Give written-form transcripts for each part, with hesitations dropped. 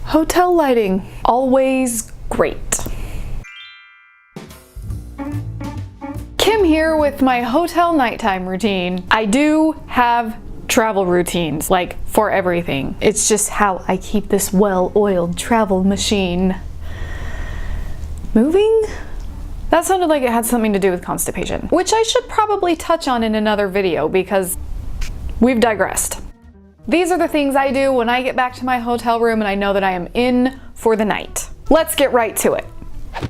Hotel lighting, always great. Kim here with my hotel nighttime routine. I do have travel routines, like for everything. It's just how I keep this well-oiled travel machine moving? That sounded like it had something to do with constipation, which I should probably touch on in another video because we've digressed. These are the things I do when I get back to my hotel room and I know that I am in for the night. Let's get right to it.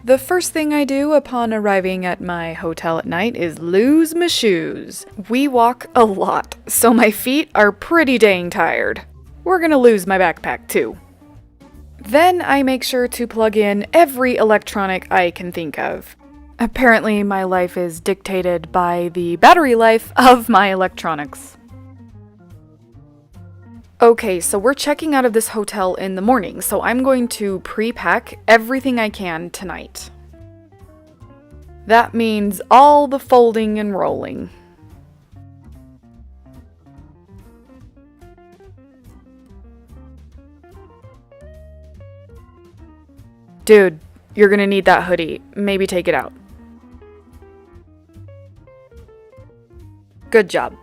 The first thing I do upon arriving at my hotel at night is lose my shoes. We walk a lot, so my feet are pretty dang tired. We're gonna lose my backpack too. Then I make sure to plug in every electronic I can think of. Apparently my life is dictated by the battery life of my electronics. Okay, so we're checking out of this hotel in the morning, so I'm going to pre-pack everything I can tonight. That means all the folding and rolling. Dude, you're gonna need that hoodie. Maybe take it out. Good job.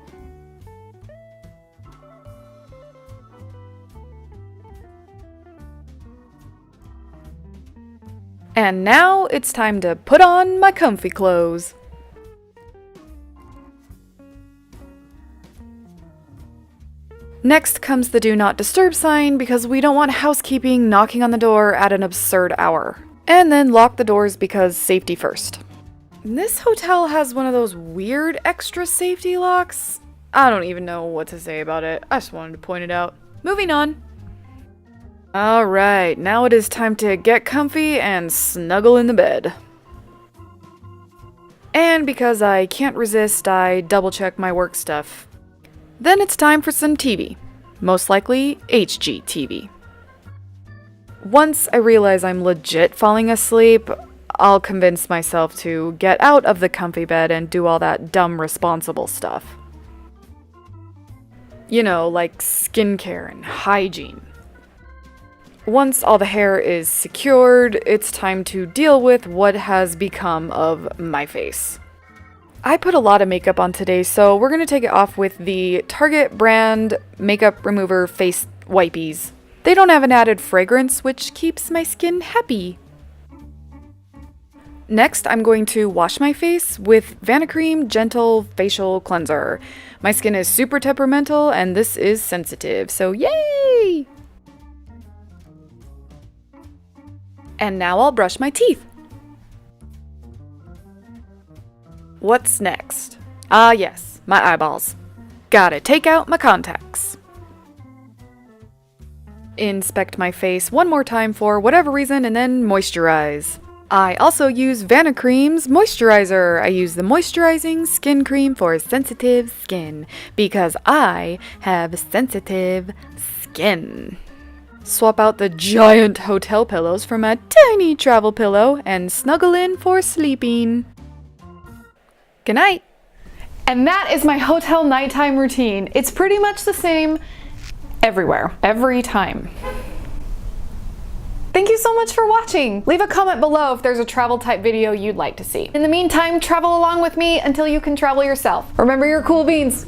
And now it's time to put on my comfy clothes. Next comes the do not disturb sign because we don't want housekeeping knocking on the door at an absurd hour. And then lock the doors because safety first. This hotel has one of those weird extra safety locks. I don't even know what to say about it. I just wanted to point it out. Moving on. Alright, now it is time to get comfy and snuggle in the bed. And because I can't resist, I double check my work stuff. Then it's time for some TV. Most likely, HGTV. Once I realize I'm legit falling asleep, I'll convince myself to get out of the comfy bed and do all that dumb responsible stuff. You know, like skincare and hygiene. Once all the hair is secured, it's time to deal with what has become of my face. I put a lot of makeup on today, so we're gonna take it off with the Target brand makeup remover face wipies. They don't have an added fragrance, which keeps my skin happy. Next, I'm going to wash my face with Vanicream Gentle Facial Cleanser. My skin is super temperamental, and this is sensitive, so yay! And now I'll brush my teeth. What's next? Ah yes, my eyeballs. Gotta take out my contacts. Inspect my face one more time for whatever reason and then moisturize. I also use Vanicream's moisturizer. I use the moisturizing skin cream for sensitive skin because I have sensitive skin. Swap out the giant hotel pillows for my tiny travel pillow and snuggle in for sleeping. Good night. And that is my hotel nighttime routine. It's pretty much the same everywhere, every time. Thank you so much for watching. Leave a comment below if there's a travel type video you'd like to see. In the meantime, travel along with me until you can travel yourself. Remember your cool beans.